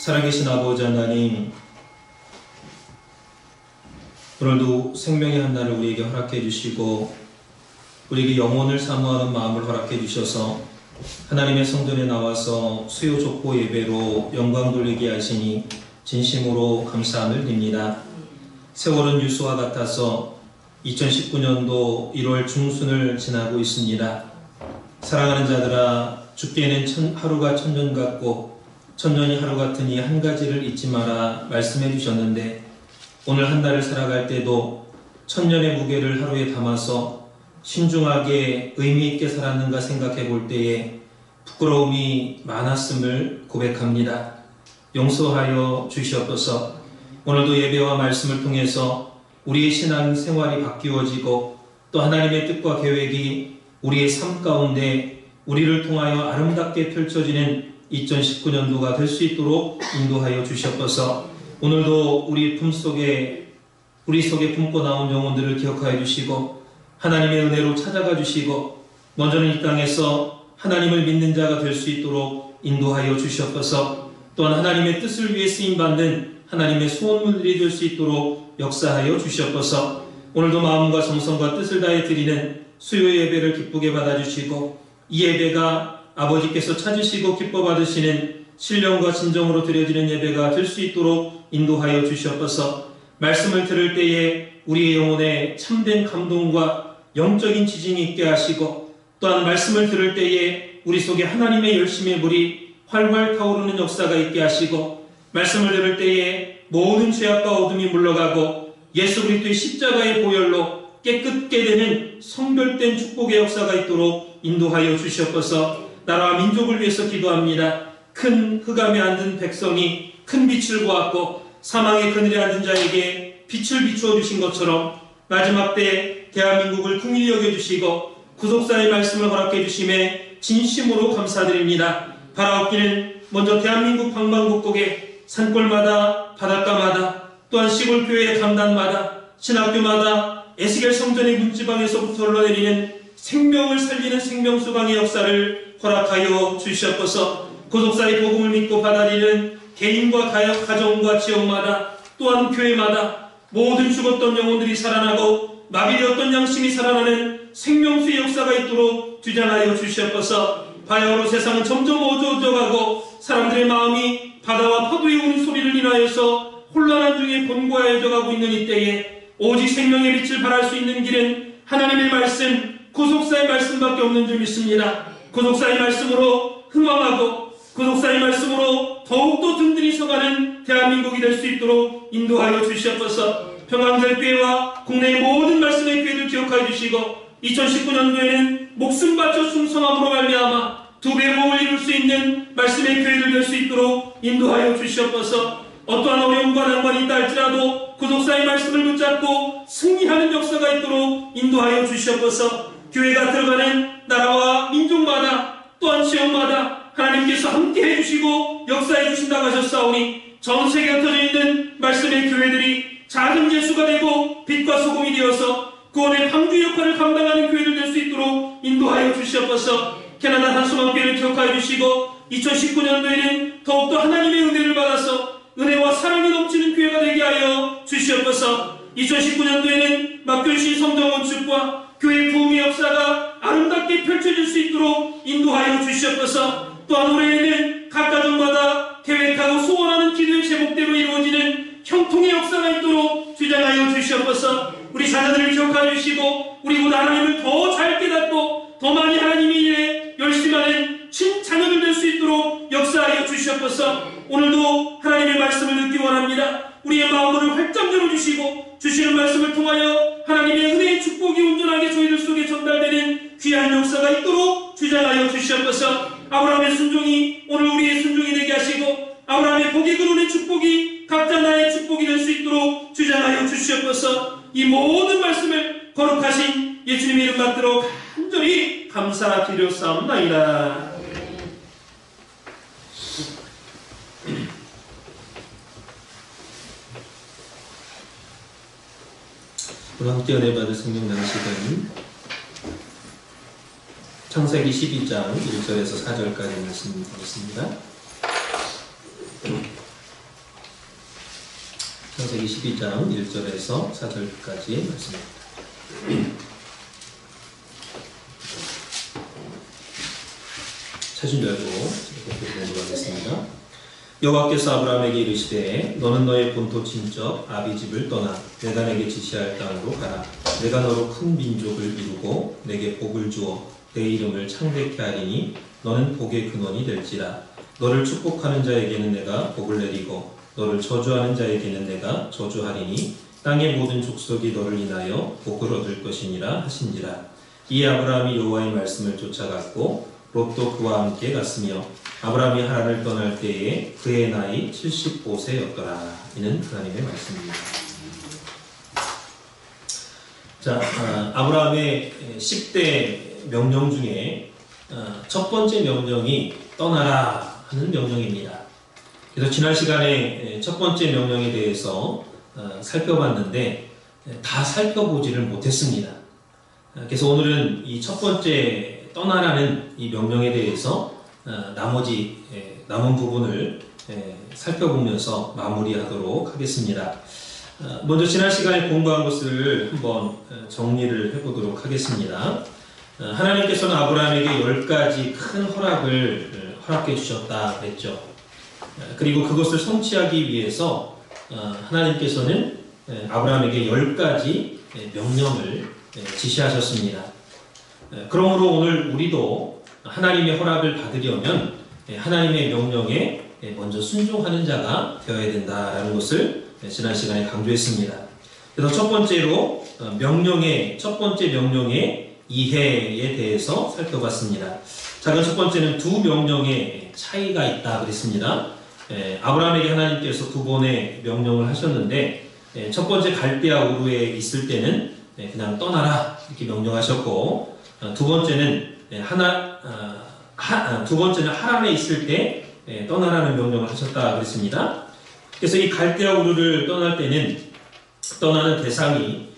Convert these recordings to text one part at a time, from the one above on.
살아계신 아버지 하나님, 오늘도 생명의 한날을 우리에게 허락해 주시고 우리에게 영혼을 사모하는 마음을 허락해 주셔서 하나님의 성전에 나와서 수요 족보 예배로 영광 돌리게 하시니 진심으로 감사함을 드립니다. 세월은 유수와 같아서 2019년도 1월 중순을 지나고 있습니다. 사랑하는 자들아, 죽게는 하루가 천년 같고 천년이 하루 같으니 한 가지를 잊지 마라 말씀해 주셨는데, 오늘 한 달을 살아갈 때도 천년의 무게를 하루에 담아서 신중하게 의미 있게 살았는가 생각해 볼 때에 부끄러움이 많았음을 고백합니다. 용서하여 주시옵소서. 오늘도 예배와 말씀을 통해서 우리의 신앙 생활이 바뀌어지고 또 하나님의 뜻과 계획이 우리의 삶 가운데 우리를 통하여 아름답게 펼쳐지는 2019년도가 될 수 있도록 인도하여 주시옵소서. 오늘도 우리 속에 품고 나온 영혼들을 기억하여 주시고 하나님의 은혜로 찾아가 주시고 먼저는 이 땅에서 하나님을 믿는 자가 될 수 있도록 인도하여 주시옵소서. 또한 하나님의 뜻을 위해 쓰임받는 하나님의 소원물들이 될 수 있도록 역사하여 주시옵소서. 오늘도 마음과 정성과 뜻을 다해 드리는 수요 예배를 기쁘게 받아주시고 이 예배가 아버지께서 찾으시고 기뻐 받으시는 신령과 진정으로 드려지는 예배가 될 수 있도록 인도하여 주시옵소서. 말씀을 들을 때에 우리의 영혼에 참된 감동과 영적인 지진이 있게 하시고 또한 말씀을 들을 때에 우리 속에 하나님의 열심의 불이 활활 타오르는 역사가 있게 하시고 말씀을 들을 때에 모든 죄악과 어둠이 물러가고 예수 그리스도의 십자가의 보혈로 깨끗게 되는 성별된 축복의 역사가 있도록 인도하여 주시옵소서. 나라와 민족을 위해서 기도합니다. 큰 흑암에 앉은 백성이 큰 빛을 보았고 사망의 그늘에 앉은 자에게 빛을 비추어 주신 것처럼 마지막 때 대한민국을 긍휼히 여겨주시고 구속사의 말씀을 허락해 주심에 진심으로 감사드립니다. 바라옵기는 먼저 대한민국 방방곡곡에 산골마다 바닷가마다 또한 시골 교회의 강단마다 신학교마다 에스겔 성전의 문지방에서부터 흘러내리는 생명을 살리는 생명수강의 역사를 허락하여 주시옵소서. 구속사의 복음을 믿고 받아들이는 개인과 가정과 지역마다 또한 교회마다 모든 죽었던 영혼들이 살아나고 마비되었던 양심이 살아나는 생명수의 역사가 있도록 주장하여 주시옵소서. 바야흐로 세상은 점점 어두워져가고 사람들의 마음이 바다와 파도의 우는 소리를 인하여서 혼란한 중에 곤고하여져 가고 있는 이때에 오직 생명의 빛을 발할 수 있는 길은 하나님의 말씀, 구속사의 말씀밖에 없는 줄 믿습니다. 구속사의 말씀으로 흥왕하고 구속사의 말씀으로 더욱더 든든히 서가는 대한민국이 될 수 있도록 인도하여 주시옵소서. 평강절교회와 국내의 모든 말씀의 교회를 기억하여 주시고 2019년도에는 목숨 바쳐 충성함으로 말미암아 두 배 복을 이룰 수 있는 말씀의 교회를 될 수 있도록 인도하여 주시옵소서. 어떠한 어려움과 난관이 있다 할지라도 구속사의 말씀을 붙잡고 승리하는 역사가 있도록 인도하여 주시옵소서. 교회가 들어가는 나라와 민족마다 또한 지역마다 하나님께서 함께 해주시고 역사해 주신다고 하셨사오니 전 세계에 흩어져 있는 말씀의 교회들이 작은 예수가 되고 빛과 소금이 되어서 구원의 방주 역할을 감당하는 교회를 될 수 있도록 인도하여 주시옵소서. 캐나다 한수망교회를 기억하여 주시고 2019년도에는 더욱더 하나님의 은혜를 받아서 은혜와 사랑이 넘치는 교회가 되게 하여 주시옵소서. 2019년도에는 막교시 성전 건축과 교회 부흥의 역사가 아름답게 펼쳐질 수 있도록 인도하여 주시옵소서. 또한 올해에는 각 가정마다 계획하고 소원하는 기도의 제목대로 이루어지는 형통의 역사가 있도록 주장하여 주시옵소서. 우리 자녀들을 기억하여 주시고 우리보다 하나님을 더 잘 깨닫고 더 많이 하나님의 일에 열심하는 친자녀들 될 수 있도록 역사하여 주시옵소서. 오늘도 하나님의 말씀을 듣기 원합니다. 우리의 마음을 활짝 열어주시고 주시는 말씀을 통하여 하나님의 은혜의 축복이 온전하게 저희들 속에 전달되는 귀한 역사가 있도록 주장하여 주시옵소서. 아브라함의 순종이 오늘 우리의 순종이 되게 하시고 아브라함의 복이 그론의 축복이 각자 나의 축복이 될 수 있도록 주장하여 주시옵소서. 이 모든 말씀을 거룩하신 예수님의 이름 받들어 간절히 감사드렸사옵나이다. 오늘 함께 은혜 받을 성경 낭 시간 창세기 12장 1절에서 4절까지 말씀드리겠습니다. 창세기 12장 1절에서 4절까지 말씀입니다. 찾은 줄 알고 공부하겠습니다. 여호와께서 아브라함에게 이르시되 너는 너의 본토 친척 아비집을 떠나 내가 내게 지시할 땅으로 가라. 내가 너로 큰 민족을 이루고 내게 복을 주어 내 이름을 창대케 하리니 너는 복의 근원이 될지라. 너를 축복하는 자에게는 내가 복을 내리고 너를 저주하는 자에게는 내가 저주하리니 땅의 모든 족속이 너를 인하여 복을 얻을 것이니라 하신지라. 이에 아브라함이 여호와의 말씀을 쫓아갔고 롯도 그와 함께 갔으며 아브라함이 하란을 떠날 때에 그의 나이 75세였더라. 이는 하나님의 말씀입니다. 자, 아브라함의 10대 명령 중에 첫 번째 명령이 떠나라 하는 명령입니다. 그래서 지난 시간에 첫 번째 명령에 대해서 살펴봤는데 다 살펴보지를 못했습니다. 그래서 오늘은 이 첫 번째 떠나라는 이 명령에 대해서 나머지 남은 부분을 살펴보면서 마무리하도록 하겠습니다. 먼저 지난 시간에 공부한 것을 한번 정리를 해보도록 하겠습니다. 하나님께서는 아브라함에게 10가지 큰 허락을 허락해 주셨다 그랬죠. 그리고 그것을 성취하기 위해서 하나님께서는 아브라함에게 10가지 명령을 지시하셨습니다. 그러므로 오늘 우리도 하나님의 허락을 받으려면 하나님의 명령에 먼저 순종하는 자가 되어야 된다라는 것을 지난 시간에 강조했습니다. 그래서 첫 번째로 첫 번째 명령의 이해에 대해서 살펴봤습니다. 자, 그럼 첫 번째는 두 명령의 차이가 있다 그랬습니다. 아브라함에게 하나님께서 두 번의 명령을 하셨는데 첫 번째 갈대아 우르에 있을 때는 그냥 떠나라 이렇게 명령하셨고 두 번째는 하란에 있을 때 떠나라는 명령을 하셨다 그랬습니다. 그래서 이 갈대아 우르를 떠날 때는 떠나는 대상이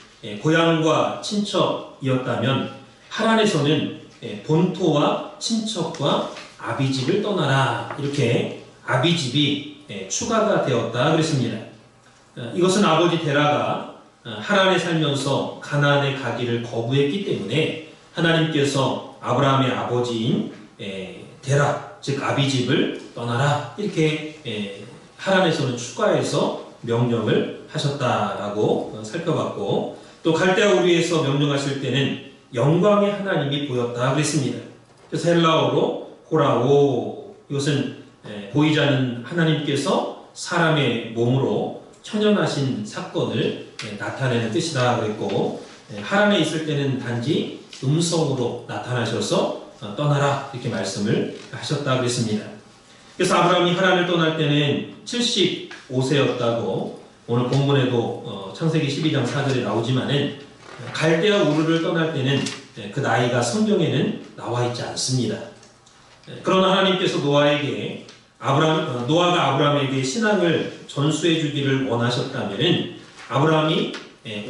고향과 친척이었다면 하란에서는 본토와 친척과 아비집을 떠나라 이렇게 아비집이 추가가 되었다 그랬습니다. 이것은 아버지 데라가 하란에 살면서 가나안에 가기를 거부했기 때문에 하나님께서 아브라함의 아버지인 데라 즉 아비집을 떠나라 이렇게 하란에서는 추가해서 명령을 하셨다라고 살펴봤고 또 갈대아 우르에서 명령하실 때는 영광의 하나님이 보였다 그랬습니다. 그래서 헬라어로 호라오 이것은 보이지 않는 하나님께서 사람의 몸으로 천연하신 사건을 나타내는 뜻이다 그랬고 하란에 있을 때는 단지 음성으로 나타나셔서 떠나라 이렇게 말씀을 하셨다 그랬습니다. 그래서 아브라함이 하란을 떠날 때는 75세였다고 오늘 본문에도 창세기 12장 4절에 나오지만은 갈대아 우르를 떠날 때는 그 나이가 성경에는 나와 있지 않습니다. 그러나 하나님께서 노아가 아브라함에게 신앙을 전수해 주기를 원하셨다면은 아브라함이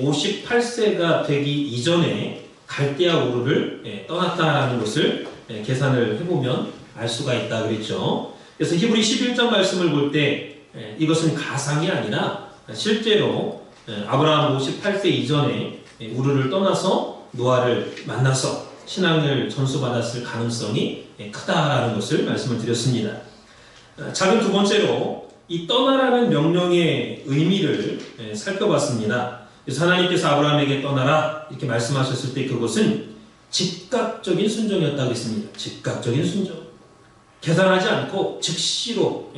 58세가 되기 이전에 갈대아 우르를 떠났다라는 것을 계산을 해보면 알 수가 있다 그랬죠. 그래서 히브리 11장 말씀을 볼 때 이것은 가상이 아니라 실제로 아브라함 58세 이전에 우르를 떠나서 노아를 만나서 신앙을 전수받았을 가능성이 크다라는 것을 말씀을 드렸습니다. 작은 두 번째로 이 떠나라는 명령의 의미를 살펴봤습니다. 그래서 하나님께서 아브라함에게 떠나라 이렇게 말씀하셨을 때 그것은 즉각적인 순종이었다고 했습니다. 즉각적인 순종. 계산하지 않고 즉시로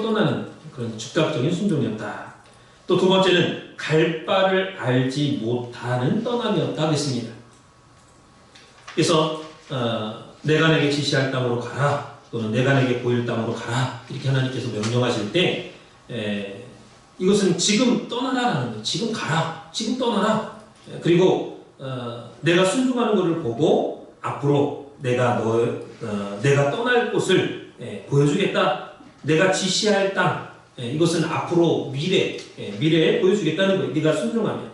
떠나는 그런 즉각적인 순종이었다. 또 두 번째는 갈 바를 알지 못하는 떠남이었다고 했습니다. 그래서 내가 내게 지시할 땅으로 가라 또는 내가 내게 보일 땅으로 가라 이렇게 하나님께서 명령하실 때 이것은 지금 떠나라라는 거예요. 지금 가라, 지금 떠나라. 그리고 내가 순종하는 것을 보고 앞으로 내가 떠날 곳을 보여주겠다. 내가 지시할 땅 이것은 앞으로 미래에 보여주겠다는 거예요. 네가 순종하면.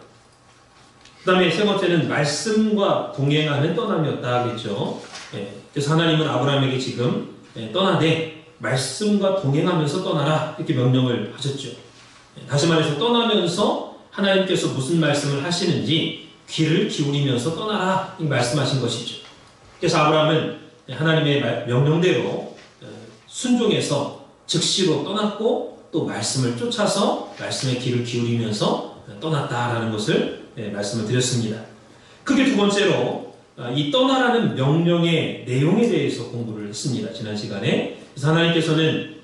그 다음에 세 번째는 말씀과 동행하는 떠남이었다 그랬죠. 그래서 하나님은 아브라함에게 지금 떠나되 말씀과 동행하면서 떠나라 이렇게 명령을 하셨죠. 다시 말해서 떠나면서 하나님께서 무슨 말씀을 하시는지 귀를 기울이면서 떠나라 이 말씀하신 것이죠. 그래서 아브라함은 하나님의 명령대로 순종해서 즉시로 떠났고 또 말씀을 쫓아서 말씀에 귀를 기울이면서 떠났다라는 것을 말씀을 드렸습니다. 크게 두 번째로 이 떠나라는 명령의 내용에 대해서 공부를 했습니다. 지난 시간에. 그래서 하나님께서는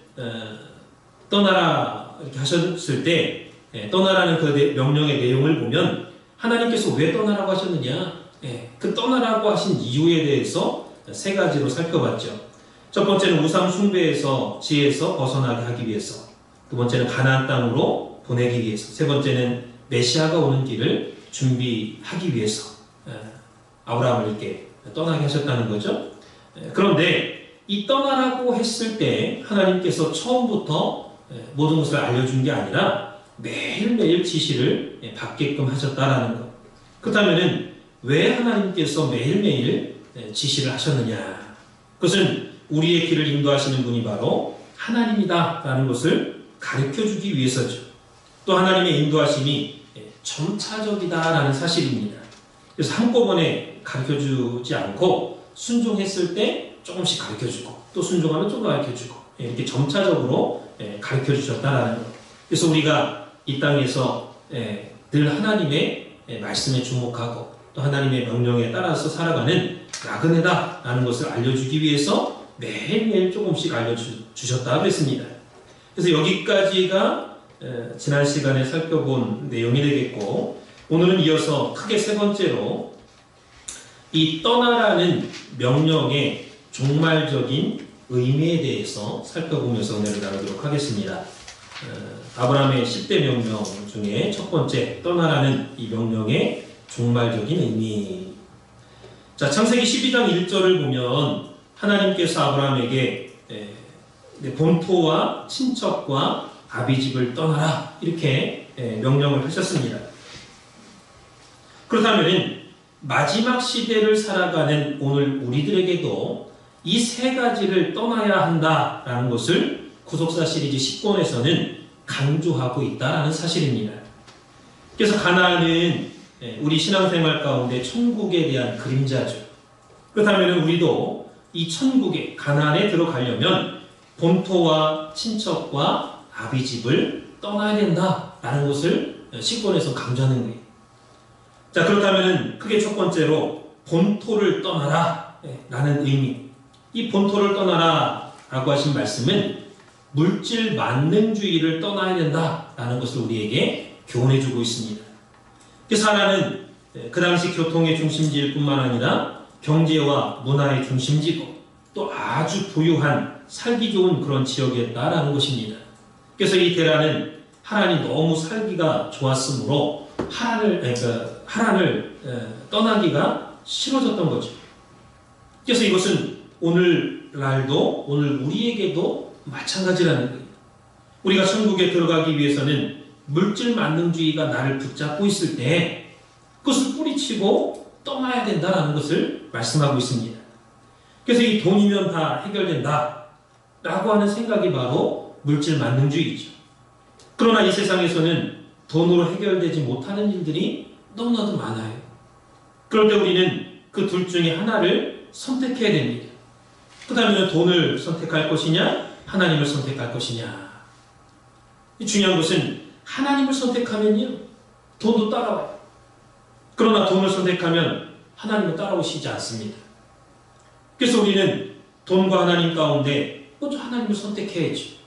떠나라 이렇게 하셨을 때 떠나라는 그 명령의 내용을 보면 하나님께서 왜 떠나라고 하셨느냐, 그 떠나라고 하신 이유에 대해서 세 가지로 살펴봤죠. 첫 번째는 우상 숭배에서 지혜에서 벗어나게 하기 위해서, 두 번째는 가나안 땅으로 보내기 위해서, 세 번째는 메시아가 오는 길을 준비하기 위해서 아브라함을 이렇게 떠나게 하셨다는 거죠. 그런데 이 떠나라고 했을 때 하나님께서 처음부터 모든 것을 알려준 게 아니라 매일매일 지시를 받게끔 하셨다라는 것. 그렇다면 왜 하나님께서 매일매일 지시를 하셨느냐? 그것은 우리의 길을 인도하시는 분이 바로 하나님이다라는 것을 가르쳐주기 위해서죠. 또 하나님의 인도하심이 점차적이다라는 사실입니다. 그래서 한꺼번에 가르쳐주지 않고 순종했을 때 조금씩 가르쳐주고 또 순종하면 좀 가르쳐주고 이렇게 점차적으로 가르쳐주셨다라는 것. 그래서 우리가 이 땅에서 늘 하나님의 말씀에 주목하고 또 하나님의 명령에 따라서 살아가는 나그네다라는 것을 알려주기 위해서 매일매일 조금씩 알려주셨다 그랬습니다. 그래서 여기까지가 지난 시간에 살펴본 내용이 되겠고, 오늘은 이어서 크게 세 번째로 이 떠나라는 명령의 종말적인 의미에 대해서 살펴보면서 은혜를 나누도록 하겠습니다. 아브라함의 10대 명령 중에 첫 번째, 떠나라는 이 명령의 종말적인 의미. 자, 창세기 12장 1절을 보면 하나님께서 아브라함에게 본토와 친척과 아비집을 떠나라 이렇게 명령을 하셨습니다. 그렇다면 마지막 시대를 살아가는 오늘 우리들에게도 이 세 가지를 떠나야 한다라는 것을 구속사 시리즈 10권에서는 강조하고 있다라는 사실입니다. 그래서 가나안은 우리 신앙생활 가운데 천국에 대한 그림자죠. 그렇다면 우리도 이 천국에, 가나안에 들어가려면 본토와 친척과 아비집을 떠나야 된다라는 것을 10권에서 강조하는 거예요. 자, 그렇다면 크게 첫 번째로 본토를 떠나라 라는 의미. 이 본토를 떠나라 라고 하신 말씀은 물질 만능주의를 떠나야 된다라는 것을 우리에게 교훈해주고 있습니다. 그래서 하나는 그 당시 교통의 중심지일 뿐만 아니라 경제와 문화의 중심지고 또 아주 부유한 살기 좋은 그런 지역이었다라는 것입니다. 그래서 이 데라는 하란이 너무 살기가 좋았으므로 하란을 떠나기가 싫어졌던 거죠. 그래서 이것은 오늘날도 오늘 우리에게도 마찬가지라는 거예요. 우리가 천국에 들어가기 위해서는 물질 만능주의가 나를 붙잡고 있을 때 그것을 뿌리치고 떠나야 된다는 것을 말씀하고 있습니다. 그래서 이 돈이면 다 해결된다 라고 하는 생각이 바로 물질 만능주의죠. 그러나 이 세상에서는 돈으로 해결되지 못하는 일들이 너무나도 많아요. 그럴 때 우리는 그 둘 중에 하나를 선택해야 됩니다. 그렇다면 돈을 선택할 것이냐, 하나님을 선택할 것이냐. 중요한 것은 하나님을 선택하면요, 돈도 따라와요. 그러나 돈을 선택하면 하나님은 따라오시지 않습니다. 그래서 우리는 돈과 하나님 가운데 먼저 하나님을 선택해야죠.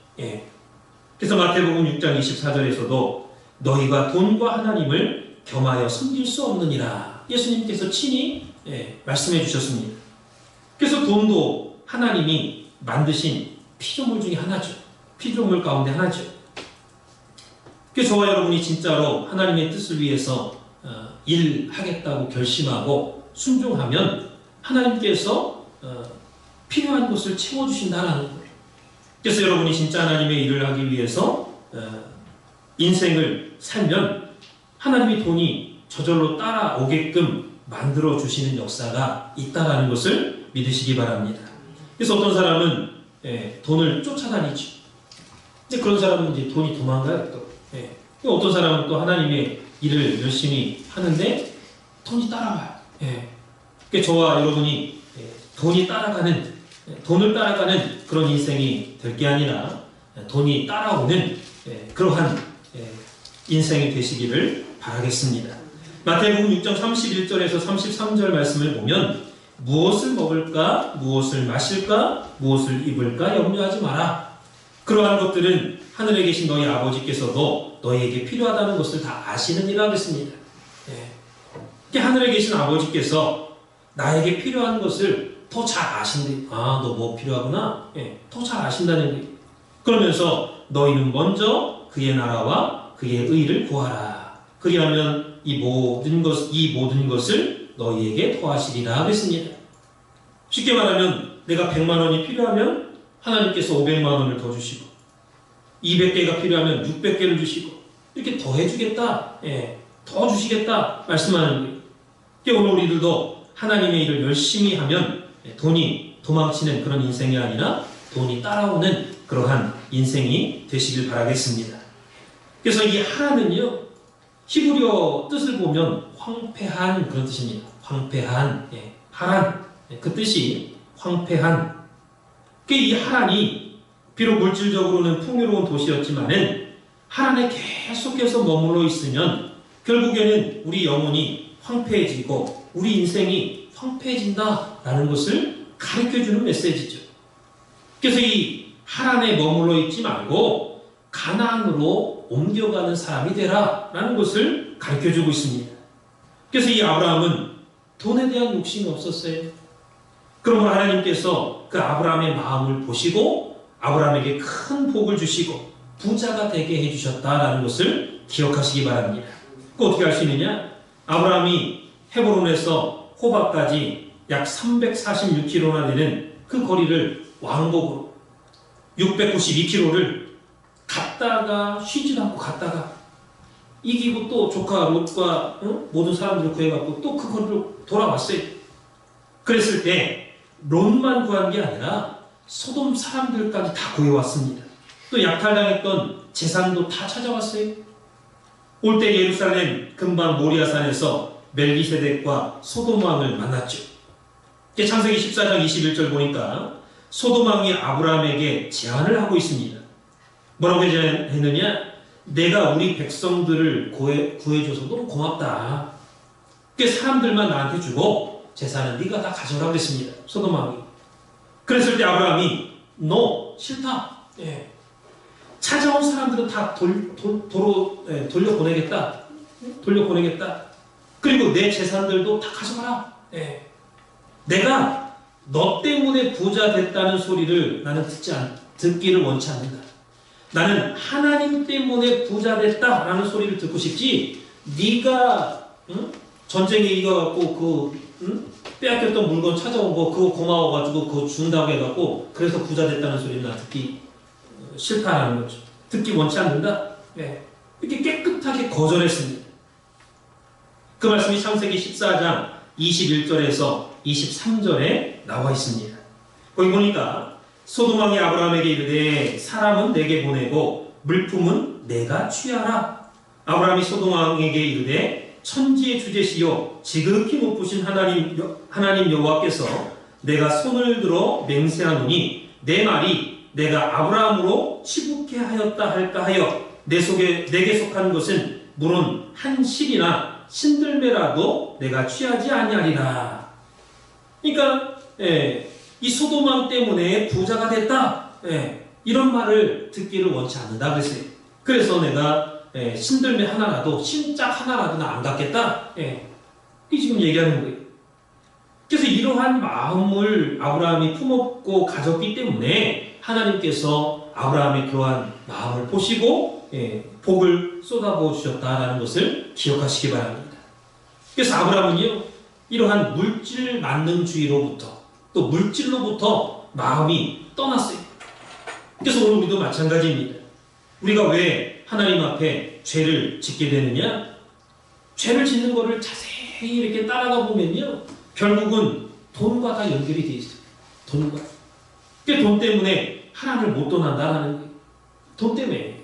그래서 마태복음 6장 24절에서도 너희가 돈과 하나님을 겸하여 섬길 수 없느니라 예수님께서 친히 말씀해 주셨습니다. 그래서 돈도 하나님이 만드신 피조물 중에 하나죠. 피조물 가운데 하나죠. 그래서 저와 여러분이 진짜로 하나님의 뜻을 위해서 일하겠다고 결심하고 순종하면 하나님께서 필요한 것을 채워주신다는 거예요. 그래서 여러분이 진짜 하나님의 일을 하기 위해서 인생을 살면 하나님이 돈이 저절로 따라오게끔 만들어주시는 역사가 있다는 것을 믿으시기 바랍니다. 그래서 어떤 사람은 돈을 쫓아다니죠. 이제 그런 사람은 이제 돈이 도망가요. 또. 예. 어떤 사람은 또 하나님의 일을 열심히 하는데 돈이 따라와요. 예. 그러니까 저와 여러분이 돈이 따라가는, 돈을 따라가는 그런 인생이 될 게 아니라 돈이 따라오는 그러한 인생이 되시기를 바라겠습니다. 마태복음 6장 31절에서 33절 말씀을 보면 무엇을 먹을까, 무엇을 마실까, 무엇을 입을까 염려하지 마라. 그러한 것들은 하늘에 계신 너희 아버지께서도 너희에게 필요하다는 것을 다 아시느니라 그랬습니다. 하늘에 계신 아버지께서 나에게 필요한 것을 더 잘 아신대. 아, 너 뭐 필요하구나? 더 잘 아신다는 거예요. 그러면서 너희는 먼저 그의 나라와 그의 의를 구하라. 그리하면 이 모든 것을 너희에게 더하시리라 그랬습니다. 쉽게 말하면 내가 100만 원이 필요하면 하나님께서 500만 원을 더 주시고 200개가 필요하면 600개를 주시고 이렇게 더 해주겠다. 더 주시겠다 말씀하는 거예요. 그러니까 오늘 우리들도 하나님의 일을 열심히 하면 돈이 도망치는 그런 인생이 아니라 돈이 따라오는 그러한 인생이 되시길 바라겠습니다. 그래서 이 하란은요, 히브리어 뜻을 보면 황폐한 그런 뜻입니다. 황폐한, 하란, 그 뜻이 황폐한. 이 하란이 비록 물질적으로는 풍요로운 도시였지만은 하란에 계속해서 머물러 있으면 결국에는 우리 영혼이 황폐해지고 우리 인생이 황폐해진다라는 것을 가르쳐주는 메시지죠. 그래서 이 하란에 머물러 있지 말고 가나안으로 옮겨가는 사람이 되라라는 것을 가르쳐주고 있습니다. 그래서 이 아브라함은 돈에 대한 욕심이 없었어요. 그러므로 하나님께서 그 아브라함의 마음을 보시고 아브라함에게 큰 복을 주시고 부자가 되게 해주셨다라는 것을 기억하시기 바랍니다. 그 어떻게 할 수 있느냐? 아브라함이 헤브론에서 호박까지 약 346km나 되는 그 거리를 왕복으로 692km를 갔다가 쉬지도 않고 갔다가 이기고 또 조카 롯과 모든 사람들을 구해갖고 또 그 거리를 돌아왔어요. 그랬을 때 롯만 구한 게 아니라 소돔 사람들까지 다 구해왔습니다. 또 약탈당했던 재산도 다 찾아왔어요. 올 때 예루살렘 근방 모리아산에서 멜기세덱과 소돔 왕을 만났죠. 창세기 14장 21절 보니까 소돔 왕이 아브라함에게 제안을 하고 있습니다. 뭐라고 했느냐? 내가 우리 백성들을 구해줘서 너무 고맙다. 사람들만 나한테 주고 재산은 네가 다 가져라 그랬습니다. 소돔 왕이. 그랬을 때 아브라함이 너 싫다. 찾아온 사람들은 다 돌려보내겠다. 돌려보내겠다. 그리고 내 재산들도 다 가져가라. 내가 너 때문에 부자 됐다는 소리를 나는 듣기를 원치 않는다. 나는 하나님 때문에 부자 됐다라는 소리를 듣고 싶지 네가 전쟁에 이겨갖고 빼앗겼던 물건 찾아온 거 그거 고마워가지고 그거 준다고 해갖고 그래서 부자 됐다는 소리를 나 듣기 싫다라는 거죠. 듣기 원치 않는다. 이렇게 깨끗하게 거절했습니다. 그 말씀이 창세기 14장 21절에서 23절에 나와 있습니다. 거기 보니까 소돔 왕이 아브라함에게 이르되 사람은 내게 보내고 물품은 내가 취하라. 아브라함이 소돔 왕에게 이르되 천지의 주제시요 지극히 높으신 하나님 여호와께서 내가 손을 들어 맹세하노니 내 말이 내가 아브라함으로 치북해 하였다 할까 하여 내게 속한 것은 물론 한 실이나 신들매라도 내가 취하지 아니하리라. 그러니까 이 소돔 왕 때문에 부자가 됐다. 이런 말을 듣기를 원치 않는다 그랬어요. 그래서 내가 신들매 하나라도 신짝 하나라도 나 안 갖겠다. 이게 지금 얘기하는 거예요. 그래서 이러한 마음을 아브라함이 품었고 가졌기 때문에 하나님께서 아브라함의 그러한 마음을 보시고 복을 쏟아부어 주셨다라는 것을 기억하시기 바랍니다. 그래서 아브라함은요 이러한 물질 만능주의로부터 또 물질로부터 마음이 떠났어요. 그래서 오늘 우리도 마찬가지입니다. 우리가 왜 하나님 앞에 죄를 짓게 되느냐? 죄를 짓는 것을 자세히 이렇게 따라가 보면요 결국은 돈과 다 연결이 되어 있어요. 돈과. 돈 때문에 하나님을 못 떠난다라는 거예요. 돈 때문에.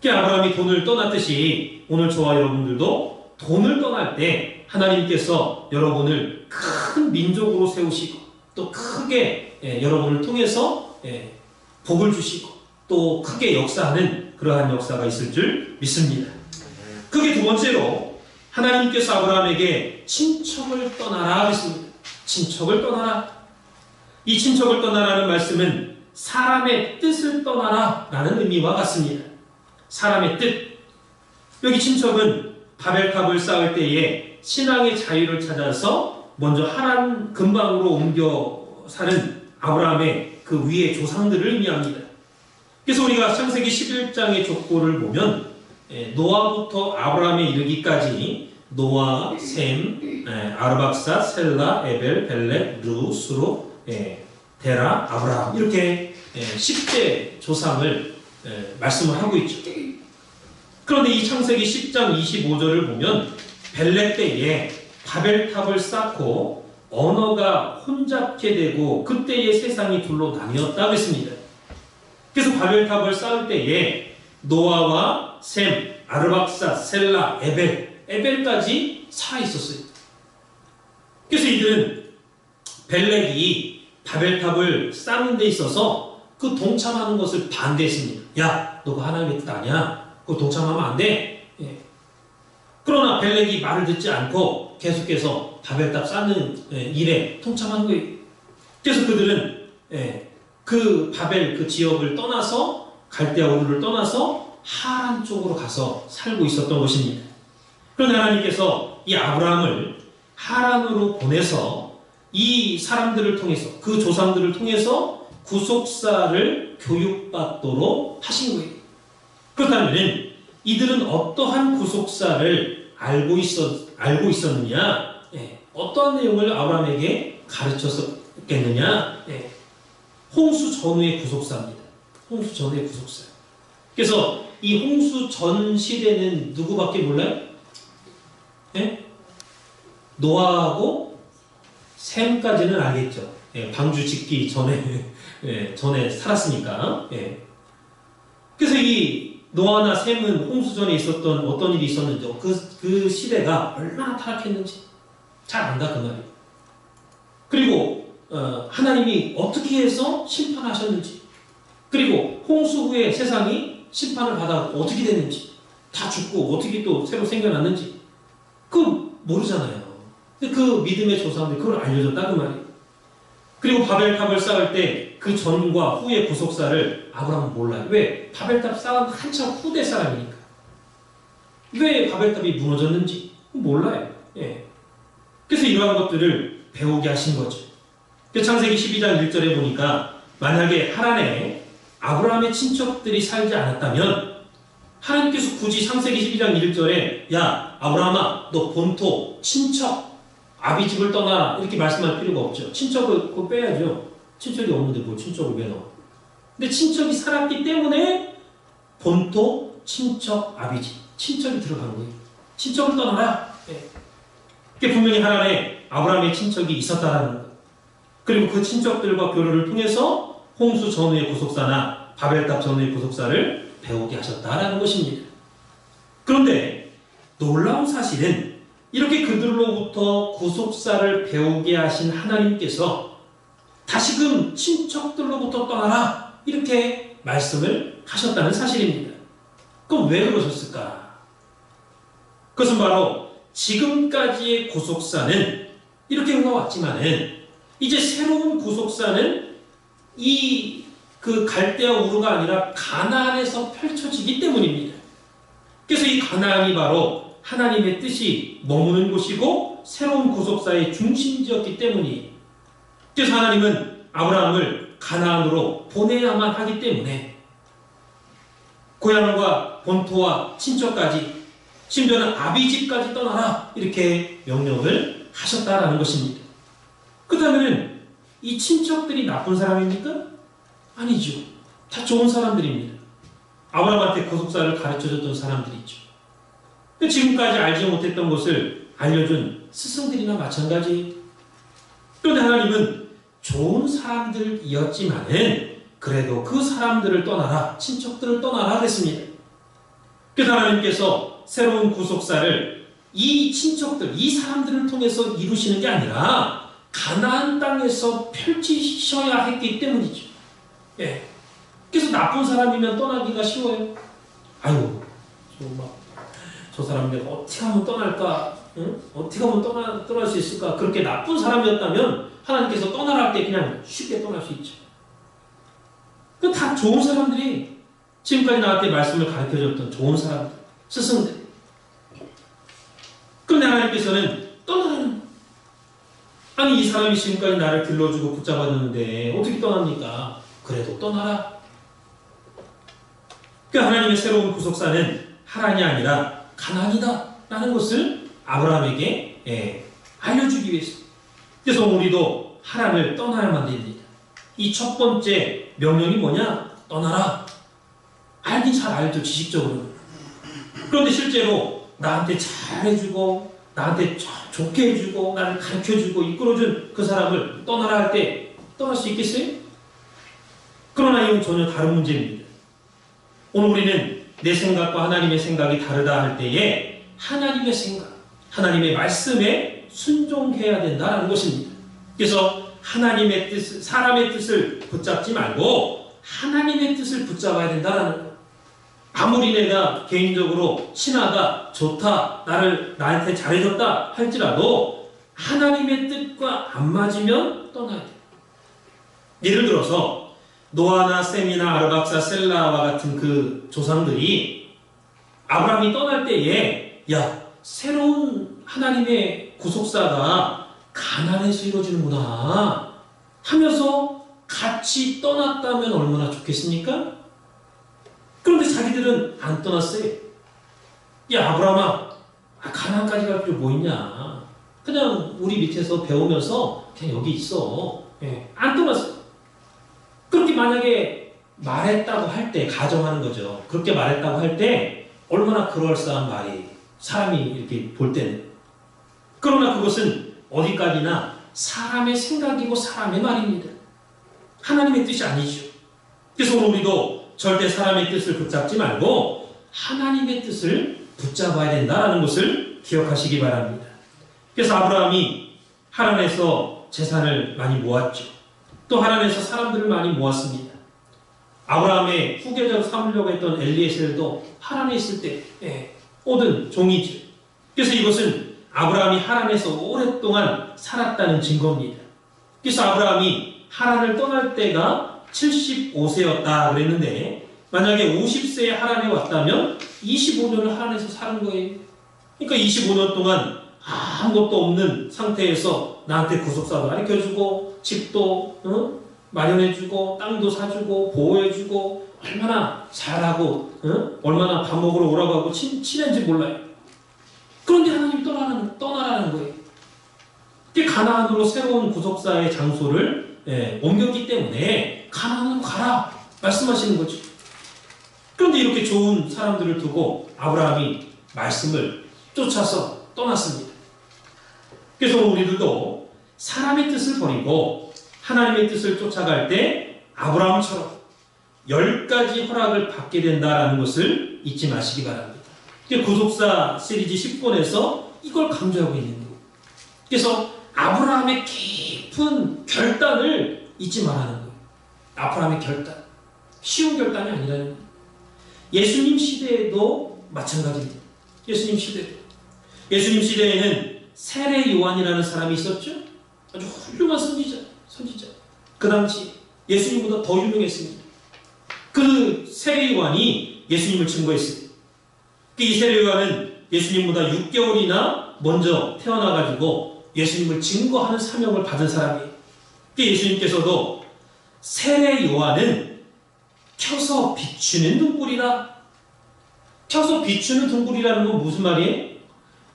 아브라함이 돈을 떠났듯이 오늘 저와 여러분들도 돈을 떠날 때 하나님께서 여러분을 큰 민족으로 세우시고 또 크게 여러분을 통해서 복을 주시고 또 크게 역사하는 그러한 역사가 있을 줄 믿습니다. 그게 두 번째로 하나님께서 아브라함에게 친척을 떠나라 했습니다. 친척을 떠나라. 이 친척을 떠나라는 말씀은 사람의 뜻을 떠나라 라는 의미와 같습니다. 사람의 뜻. 여기 친척은 바벨탑을 쌓을 때에 신앙의 자유를 찾아서 먼저 하란 근방으로 옮겨 사는 아브라함의 그 위의 조상들을 의미합니다. 그래서 우리가 창세기 11장의 족보를 보면 노아부터 아브라함에 이르기까지 노아, 셈, 아르박사, 셀라, 에벨, 벨렉, 루, 수로, 데라, 아브라함 이렇게 10대 조상을 말씀을 하고 있죠. 그런데 이 창세기 10장 25절을 보면 벨렉 때에 바벨탑을 쌓고 언어가 혼잡게 되고 그때의 세상이 둘로 나뉘었다고 했습니다. 그래서 바벨탑을 쌓을 때에 노아와 셈, 아르박사, 셀라, 에벨까지 살아있었어요. 그래서 이들은 벨렉이 바벨탑을 쌓는 데 있어서 그 동참하는 것을 반대했습니다. 야, 너가 하나님의 뜻 아니야? 그거 동참하면 안 돼. 그러나 벨렉이 말을 듣지 않고 계속해서 바벨탑 쌓는 일에 동참한 거예요. 그래서 그들은 그 바벨 그 지역을 떠나서 갈대아 우르를 떠나서 하란 쪽으로 가서 살고 있었던 것입니다. 그런데 하나님께서 이 아브라함을 하란으로 보내서 이 사람들을 통해서 그 조상들을 통해서 구속사를 교육받도록 하신 거예요. 그렇다면 이들은 어떠한 구속사를 알고 있었느냐? 어떠한 내용을 아브라함에게 가르쳤겠느냐? 홍수 전후의 구속사입니다. 홍수 전후의 구속사. 그래서 이 홍수 전 시대는 누구밖에 몰라요? 노아하고 셈까지는 알겠죠. 방주 짓기 전에 살았으니까. 그래서 이 노아나 셈은 홍수 전에 있었던 어떤 일이 있었는지 그 시대가 얼마나 타락했는지 잘 안다 그 말이에요. 그리고 하나님이 어떻게 해서 심판하셨는지 그리고 홍수 후에 세상이 심판을 받아 어떻게 됐는지 다 죽고 어떻게 또 새로 생겨났는지 그거 모르잖아요. 근데 그 믿음의 조상들이 그걸 알려줬다 그 말이에요. 그리고 바벨탑을 쌓을 때 그 전과 후의 구속사를 아브라함은 몰라요. 왜? 바벨탑 쌓은 한참 후대 사람이니까. 왜 바벨탑이 무너졌는지 몰라요. 그래서 이러한 것들을 배우게 하신 거죠. 창세기 12장 1절에 보니까 만약에 하란에 아브라함의 친척들이 살지 않았다면 하나님께서 굳이 창세기 12장 1절에 야 아브라함아 너 본토 친척 아비집을 떠나라 이렇게 말씀할 필요가 없죠. 친척을 그거 빼야죠. 친척이 없는데 뭘 친척을 왜 넣어. 근데 친척이 살았기 때문에 본토 친척 아비집 친척이 들어간 거예요. 친척을 떠나라. 그게 분명히 하란에 아브라함의 친척이 있었다라는 거예요. 그리고 그 친척들과 교류를 통해서 홍수 전후의 구속사나 바벨탑 전후의 구속사를 배우게 하셨다라는 것입니다. 그런데 놀라운 사실은 이렇게 그들로부터 구속사를 배우게 하신 하나님께서 다시금 친척들로부터 떠나라 이렇게 말씀을 하셨다는 사실입니다. 그럼 왜 그러셨을까? 그것은 바로 지금까지의 구속사는 이렇게 흘러왔지만은 이제 새로운 구속사는 그 갈대아 우르가 아니라 가나안에서 펼쳐지기 때문입니다. 그래서 이 가나안이 바로 하나님의 뜻이 머무는 곳이고 새로운 구속사의 중심지였기 때문이에요. 그래서 하나님은 아브라함을 가나안으로 보내야만 하기 때문에 고향과 본토와 친척까지 심지어는 아비집까지 떠나라 이렇게 명령을 하셨다라는 것입니다. 그렇다면 이 친척들이 나쁜 사람입니까? 아니죠. 다 좋은 사람들입니다. 아브라함한테 구속사를 가르쳐줬던 사람들이죠. 근데 지금까지 알지 못했던 것을 알려준 스승들이나 마찬가지. 그런데 하나님은 좋은 사람들이었지만은 그래도 그 사람들을 떠나라, 친척들을 떠나라 그랬습니다. 그래서 하나님께서 새로운 구속사를 이 친척들, 이 사람들을 통해서 이루시는 게 아니라 가나안 땅에서 펼치셔야 했기 때문이죠. 예. 그래서 나쁜 사람이면 떠나기가 쉬워요. 아유, 저 사람 내가 어떻게 하면 떠날까? 응? 어떻게 하면 떠날 수 있을까? 그렇게 나쁜 사람이었다면 하나님께서 떠나라 할 때 그냥 쉽게 떠날 수 있죠. 그 다 좋은 사람들이 지금까지 나한테 말씀을 가르쳐줬던 좋은 사람들, 스승들. 그런데 하나님께서는 떠나라는, 아니 이 사람이 지금까지 나를 길러주고 붙잡아줬는데 어떻게 떠납니까? 그래도 떠나라. 그 하나님의 새로운 구속사는 하란이 아니라 가나안이다 라는 것을 아브라함에게 알려주기 위해서. 그래서 우리도 하란을 떠나야만 됩니다. 이 첫 번째 명령이 뭐냐? 떠나라. 알긴 잘 알죠, 지식적으로. 그런데 실제로 나한테 잘해주고 나한테 좋게 해주고 나를 가르쳐주고 이끌어준 그 사람을 떠나라 할 때 떠날 수 있겠어요? 그러나 이건 전혀 다른 문제입니다. 오늘 우리는 내 생각과 하나님의 생각이 다르다 할 때에 하나님의 생각, 하나님의 말씀에 순종해야 된다는 것입니다. 그래서 하나님의 뜻, 사람의 뜻을 붙잡지 말고 하나님의 뜻을 붙잡아야 된다는 거예요. 아무리 내가 개인적으로 신하가 좋다, 나한테 잘해줬다 할지라도 하나님의 뜻과 안 맞으면 떠나야 돼요. 예를 들어서 노아나 셈이나 아르박사, 셀라와 같은 그 조상들이 아브라함이 떠날 때에 새로운 하나님의 구속사가 가나안에서 이루어지는구나 하면서 같이 떠났다면 얼마나 좋겠습니까? 그런데 자기들은 안 떠났어요. 아브라함아, 가나안까지 갈 필요 뭐 있냐? 그냥 우리 밑에서 배우면서 그냥 여기 있어. 안 떠났어. 그렇게 만약에 말했다고 할 때, 가정하는 거죠. 그렇게 말했다고 할 때 얼마나 그럴싸한 말이, 사람이 이렇게 볼 때는. 그러나 그것은 어디까지나 사람의 생각이고 사람의 말입니다. 하나님의 뜻이 아니죠. 그래서 오늘 우리도 절대 사람의 뜻을 붙잡지 말고 하나님의 뜻을 붙잡아야 된다는 것을 기억하시기 바랍니다. 그래서 아브라함이 하란에서 재산을 많이 모았죠. 또 하란에서 사람들을 많이 모았습니다. 아브라함의 후계자로 삼으려고 했던 엘리에셀도 하란에 있을 때 얻은 종이죠. 그래서 이것은 아브라함이 하란에서 오랫동안 살았다는 증거입니다. 그래서 아브라함이 하란을 떠날 때가 75세였다 그랬는데 만약에 50세에 하란에 왔다면 25년을 하란에서 사는 거예요. 그러니까 25년 동안 아무것도 없는 상태에서 나한테 구속사도 가르쳐주고 집도 마련해주고 땅도 사주고 보호해주고 얼마나 잘하고 얼마나 밥 먹으러 오라고 하고 친한지 몰라요. 그런데 하나님이 떠나라는 거예요. 가나안으로 새로운 구속사의 장소를 옮겼기 때문에 가나안으로 가라 말씀하시는 거죠. 그런데 이렇게 좋은 사람들을 두고 아브라함이 말씀을 쫓아서 떠났습니다. 그래서 우리들도 사람의 뜻을 버리고 하나님의 뜻을 쫓아갈 때 아브라함처럼 10가지 허락을 받게 된다는 것을 잊지 마시기 바랍니다. 구속사 시리즈 10권에서 이걸 강조하고 있는 거예요. 그래서 아브라함의 깊은 결단을 잊지 말라는 거예요. 아브라함의 결단. 쉬운 결단이 아니라는 거예요. 예수님 시대에도 마찬가지입니다. 예수님 시대에는 세례 요한이라는 사람이 있었죠. 아주 훌륭한 선지자. 그 당시 예수님보다 더 유명했습니다. 그 세례 요한이 예수님을 증거했어요. 이 세례 요한은 예수님보다 6개월이나 먼저 태어나가지고 예수님을 증거하는 사명을 받은 사람이에요. 예수님께서도 세례 요한은 켜서 비추는 등불이라. 켜서 비추는 등불이라는 건 무슨 말이에요?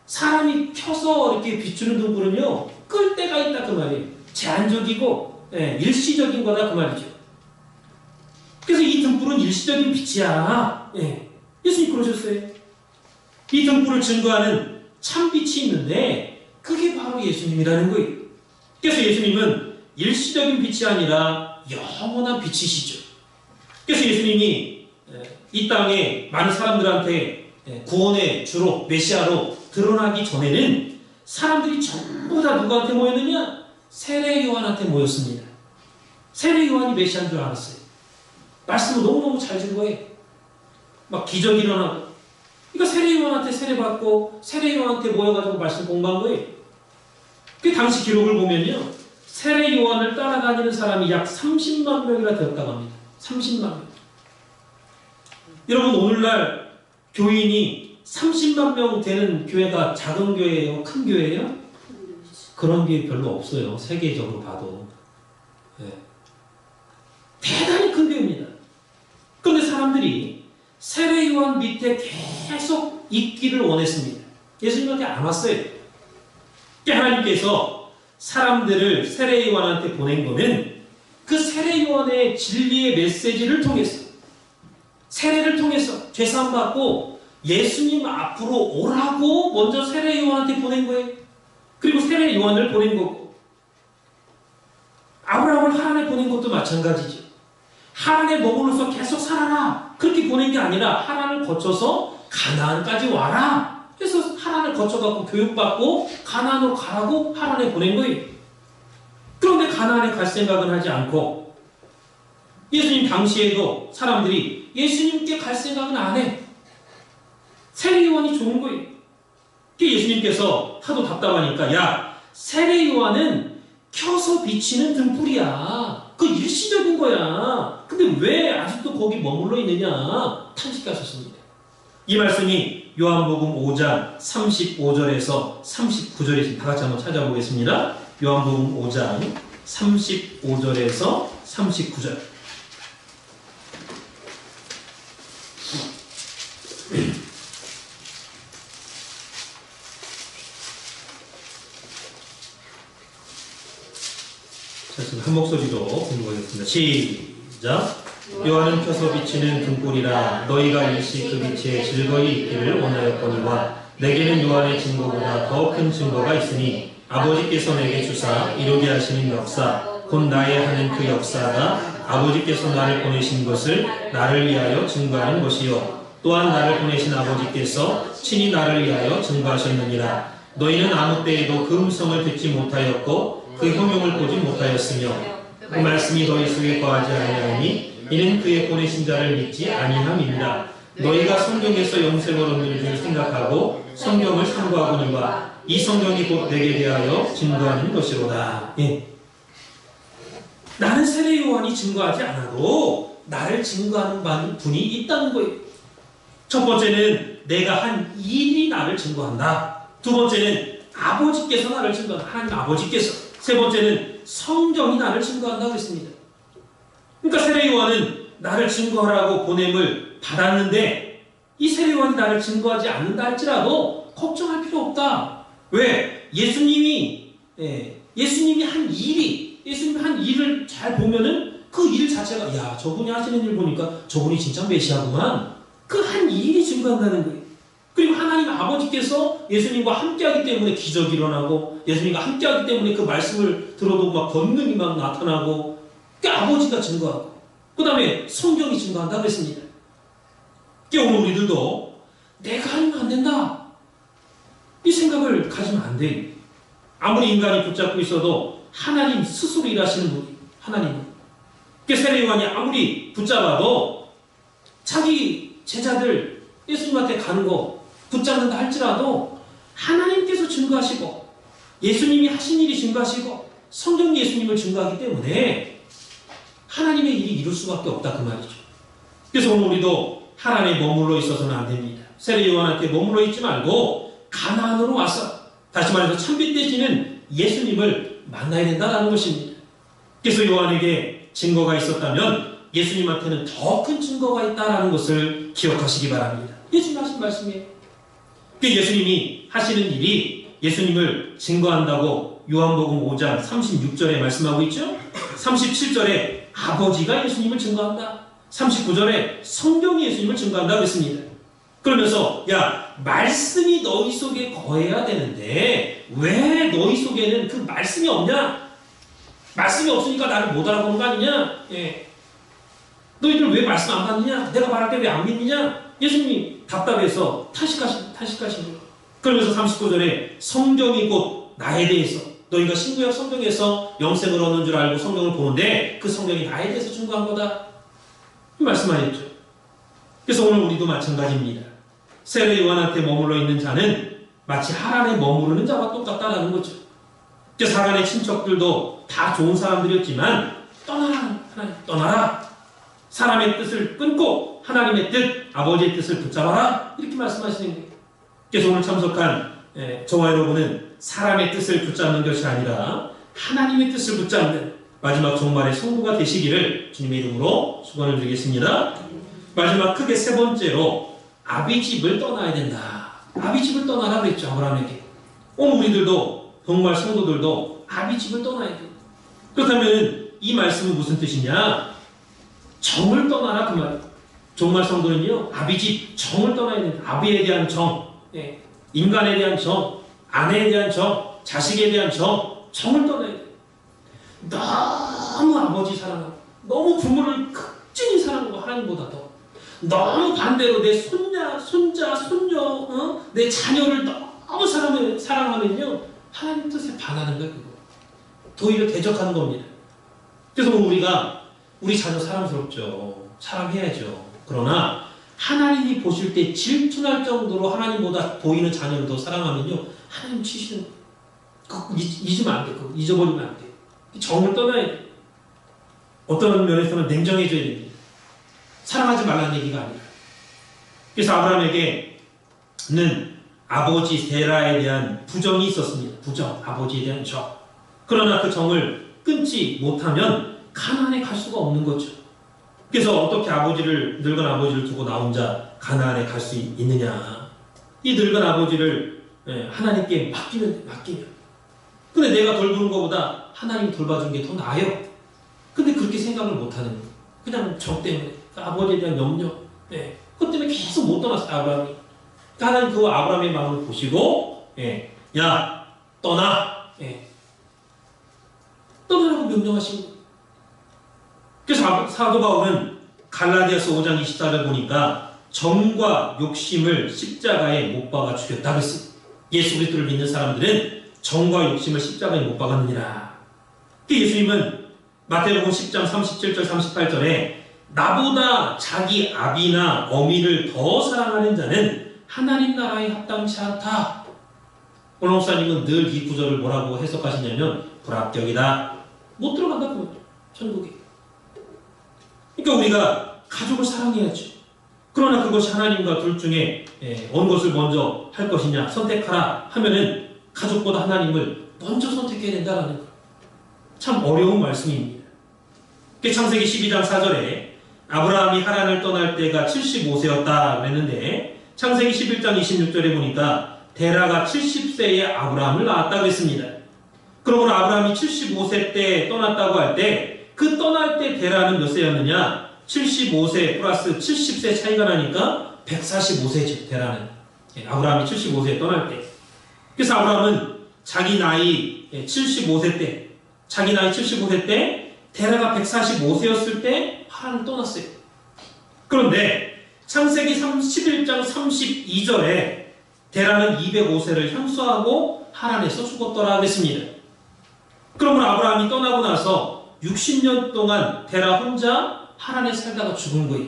사람이 켜서 이렇게 비추는 등불은요, 끌 때가 있다 그 말이에요. 제한적이고 일시적인 거다 그 말이죠. 그래서 이 등불은 일시적인 빛이야. 예수님 그러셨어요. 이 등불을 증거하는 참빛이 있는데 그게 바로 예수님이라는 거예요. 그래서 예수님은 일시적인 빛이 아니라 영원한 빛이시죠. 그래서 예수님이 이 땅에 많은 사람들한테 구원의 주로 메시아로 드러나기 전에는 사람들이 전부 다 누구한테 모였느냐? 세례 요한한테 모였습니다. 세례 요한이 메시아인 줄 알았어요. 말씀을 너무너무 잘 증거해. 막 기적이 일어나고. 그러니까 세례 요한한테 세례받고 세례 요한한테 모여가지고 말씀 공부한 거예요. 그 당시 기록을 보면요. 세례 요한을 따라다니는 사람이 약 30만 명이나 되었다고 합니다. 30만 명. 여러분 오늘날 교인이 30만 명 되는 교회가 작은 교회예요? 큰 교회예요? 그런 게 별로 없어요. 세계적으로 봐도. 대단히 큰 교회입니다. 그런데 사람들이 세례 요한 밑에 계속 있기를 원했습니다. 예수님한테 안 왔어요. 하나님께서 사람들을 세례 요한한테 보낸 거는 그 세례 요한의 진리의 메시지를 통해서, 세례를 통해서 죄사함 받고 예수님 앞으로 오라고 먼저 세례 요한한테 보낸 거예요. 그리고 세례 요한을 보낸 거고, 아브라함을 하란에 보낸 것도 마찬가지죠. 하란에 머물러서 계속 살아라, 그렇게 보낸 게 아니라 하란을 거쳐서 가나안까지 와라. 그래서 하란을 거쳐갖고 교육받고 가나안으로 가라고 하란에 보낸 거예요. 그런데 가나안에 갈 생각은 하지 않고, 예수님 당시에도 사람들이 예수님께 갈 생각은 안 해. 세례 요한이 좋은 거예요. 예수님께서 하도 답답하니까, 야, 세례 요한은 켜서 비치는 등불이야. 그 일시적인 거야. 근데 왜 아직도 거기 머물러 있느냐? 탄식하셨습니다. 이 말씀이 요한복음 5장 35절에서 39절에 있습니다. 다 같이 한번 찾아보겠습니다. 요한복음 5장 35절에서 39절. 한 목소리로 공부하겠습니다. 시작. 요한은 켜서 비치는 등불이라 너희가 일시 그 빛에 즐거이 있기를 원하였거니와 내게는 요한의 증거보다 더 큰 증거가 있으니 아버지께서 내게 주사 이루게 하시는 역사 곧 나의 하는 그 역사가 아버지께서 나를 보내신 것을 나를 위하여 증거하는 것이요 또한 나를 보내신 아버지께서 친히 나를 위하여 증거하셨느니라. 너희는 아무 때에도 그 음성을 듣지 못하였고 그 형용을 보지 못하였으며 그 말씀이 너희 속에 거하지 아니하니 이는 그의 보내신 자를 믿지 아니함이니라. 너희가 성경에서 영생을 얻는 줄 생각하고 성경을 참고하거니와 이 성경이 곧 내게 대하여 증거하는 것이로다. 나는 세례 요한이 증거하지 않아도 나를 증거하는 분이 있다는 거예요. 첫 번째는 내가 한 일이 나를 증거한다. 두 번째는 아버지께서 나를 증거한다. 하나님 아버지께서. 세 번째는 성경이 나를 증거한다고 했습니다. 그러니까 세례 요한은 나를 증거하라고 보냄을 받았는데 이 세례 요한이 나를 증거하지 않는다 할지라도 걱정할 필요 없다. 왜? 예수님이 한 일을 잘 보면은 그 일 자체가, 야, 저분이 하시는 일 보니까 저분이 진짜 메시아구만. 그 한 일이 증거한다는 거예요. 그리고 하나님 아버지께서 예수님과 함께하기 때문에 기적이 일어나고, 예수님과 함께하기 때문에 그 말씀을 들어도 막 권능이 막 나타나고, 그 아버지가 증거하고, 그 다음에 성경이 증거한다고 했습니다. 오늘 우리들도 내가 하면 안 된다, 이 생각을 가지면 안 돼요. 아무리 인간이 붙잡고 있어도 하나님 스스로 일하시는 분이 하나님은. 세례 요한이 아무리 붙잡아도 자기 제자들 예수님한테 가는 거 붙잡는다 할지라도 하나님께서 증거하시고 예수님이 하신 일이 증거하시고 성경이 예수님을 증거하기 때문에 하나님의 일이 이룰 수밖에 없다, 그 말이죠. 그래서 오늘 우리도 하나님에 머물러 있어서는 안 됩니다. 세례 요한한테 머물러 있지 말고 가나안으로 와서, 다시 말해서 참빛 되시는 예수님을 만나야 된다는 것입니다. 그래서 요한에게 증거가 있었다면 예수님한테는 더 큰 증거가 있다는 것을 기억하시기 바랍니다. 예수님 하신 말씀이에요. 예수님이 하시는 일이 예수님을 증거한다고 요한복음 5장 36절에 말씀하고 있죠. 37절에 아버지가 예수님을 증거한다. 39절에 성경이 예수님을 증거한다고 했습니다. 그러면서 야, 말씀이 너희 속에 거해야 되는데 왜 너희 속에는 그 말씀이 없냐? 말씀이 없으니까 나를 못 알아보는 거 아니냐? 너희들 왜 말씀 안 받느냐? 내가 말할 때 왜 안 믿느냐? 예수님이 답답해서 탄식하신 거예요. 그러면서 39절에 성경이 곧 나에 대해서 너희가 신구약 성경에서 영생을 얻는 줄 알고 성경을 보는데 그 성경이 나에 대해서 증거한 거다. 이 말씀하셨죠. 그래서 오늘 우리도 마찬가지입니다. 세례 요한한테 머물러 있는 자는 마치 하란에 머무르는 자와 똑같다라는 거죠. 그래서 하란의 친척들도 다 좋은 사람들이었지만 떠나라, 하나님 떠나라. 사람의 뜻을 끊고 하나님의 뜻, 아버지의 뜻을 붙잡아라. 이렇게 말씀하시는 거예요. 그래서 오늘 참석한 저와 여러분은 사람의 뜻을 붙잡는 것이 아니라 하나님의 뜻을 붙잡는 마지막 종말의 성도가 되시기를 주님의 이름으로 축원을 드리겠습니다. 마지막 크게 세 번째로 아비집을 떠나야 된다. 아비집을 떠나라 그랬죠, 아브라함에게. 오늘 우리들도 정말 성도들도 아비집을 떠나야 돼. 그렇다면 이 말씀은 무슨 뜻이냐? 정을 떠나라 그 말. 정말 성도는요, 아비집 정을 떠나야 된다. 아비에 대한 정, 인간에 대한 정, 아내에 대한 정, 자식에 대한 정을 떠나야 돼. 너무 아버지 사랑하고, 너무 부모를 극진히 사랑하고 하나님보다 더. 너무 반대로 내 손자, 손녀, 내 자녀를 너무 사랑하면요, 하나님 뜻에 반하는 거예요, 그거. 도리어 대적하는 겁니다. 그래서 우리가 우리 자녀 사랑스럽죠. 사랑해야죠. 그러나 하나님이 보실 때 질투날 정도로 하나님보다 보이는 자녀를 더 사랑하면요, 하나님 치시는 거예요. 그거 잊으면 안 돼. 그거 잊어버리면 안 돼. 정을 떠나야 돼. 어떤 면에서는 냉정해져야 됩니다. 사랑하지 말라는 얘기가 아니라. 그래서 아브라함에게는 아버지 데라에 대한 부정이 있었습니다. 부정, 아버지에 대한 정. 그러나 그 정을 끊지 못하면 가나안에 갈 수가 없는 거죠. 그래서 어떻게 늙은 아버지를 두고 나 혼자 가나안에 갈 수 있느냐. 이 늙은 아버지를 하나님께 맡기면. 근데 내가 돌보는 것보다 하나님이 돌봐준 게 더 나아요. 근데 그렇게 생각을 못하는 거예요. 그냥 정 때문에. 아버지에 대한 염려. 그것 때문에 계속 못 떠났어요, 아브라함이. 하나님 그 아브라함의 마음을 보시고, 야, 떠나. 떠나라고 명령하신 거예요. 그래서 사도 바울은 갈라디아서 5장 24절 보니까 정과 욕심을 십자가에 못 박아 죽였다 그랬어요. 예수 그리스도를 믿는 사람들은 정과 욕심을 십자가에 못 박았느니라. 예수님은 마태복음 10장 37절 38절에 나보다 자기 아비나 어미를 더 사랑하는 자는 하나님 나라에 합당치 않다. 오늘 목사님은 늘 이 구절을 뭐라고 해석하시냐면 불합격이다. 못 들어간다 그 천국에. 그러니까 우리가 가족을 사랑해야죠. 그러나 그것이 하나님과 둘 중에 어느 것을 먼저 할 것이냐 선택하라 하면은 가족보다 하나님을 먼저 선택해야 된다는 거예요. 참 어려운 말씀입니다. 창세기 12장 4절에 아브라함이 하란을 떠날 때가 75세였다 그랬는데 창세기 11장 26절에 보니까 데라가 70세에 아브라함을 낳았다 그랬습니다. 그러므로 아브라함이 75세 때 떠났다고 할 때 그 떠날 때 데라는 몇 세였느냐? 75세 플러스 70세 차이가 나니까 145세죠. 데라는. 아브라함이 75세에 떠날 때. 그래서 아브라함은 자기 나이 75세 때 데라가 145세였을 때 하란을 떠났어요. 그런데 창세기 11장 32절에 데라는 205세를 향수하고 하란에서 죽었더라 그랬습니다. 그러면 아브라함이 떠나고 나서 60년 동안 데라 혼자 하란에 살다가 죽은 거예요.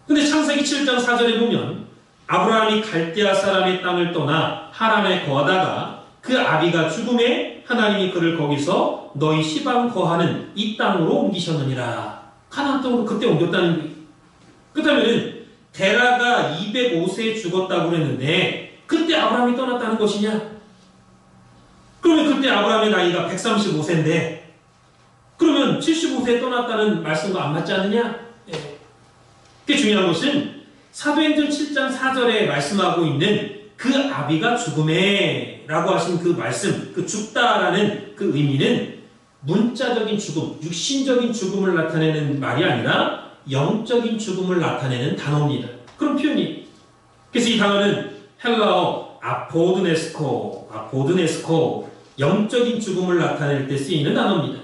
근데 창세기 7장 4절에 보면 아브라함이 갈대아 사람의 땅을 떠나 하란에 거하다가 그 아비가 죽음에 하나님이 그를 거기서 너희 시방 거하는 이 땅으로 옮기셨느니라. 가나안 땅으로 그때 옮겼다는 거예요. 그렇다면 데라가 205세에 죽었다고 그랬는데 그때 아브라함이 떠났다는 것이냐? 그러면 그때 아브라함의 나이가 135세인데 그러면 75세에 떠났다는 말씀과 안 맞지 않느냐? 그게 중요한 것은 사도행전 7장 4절에 말씀하고 있는 그 아비가 죽음에 라고 하신 그 말씀, 그 죽다라는 그 의미는 문자적인 죽음, 육신적인 죽음을 나타내는 말이 아니라 영적인 죽음을 나타내는 단어입니다. 그런 표현이. 그래서 이 단어는 헬라어 아포드네스코, 영적인 죽음을 나타낼 때 쓰이는 단어입니다.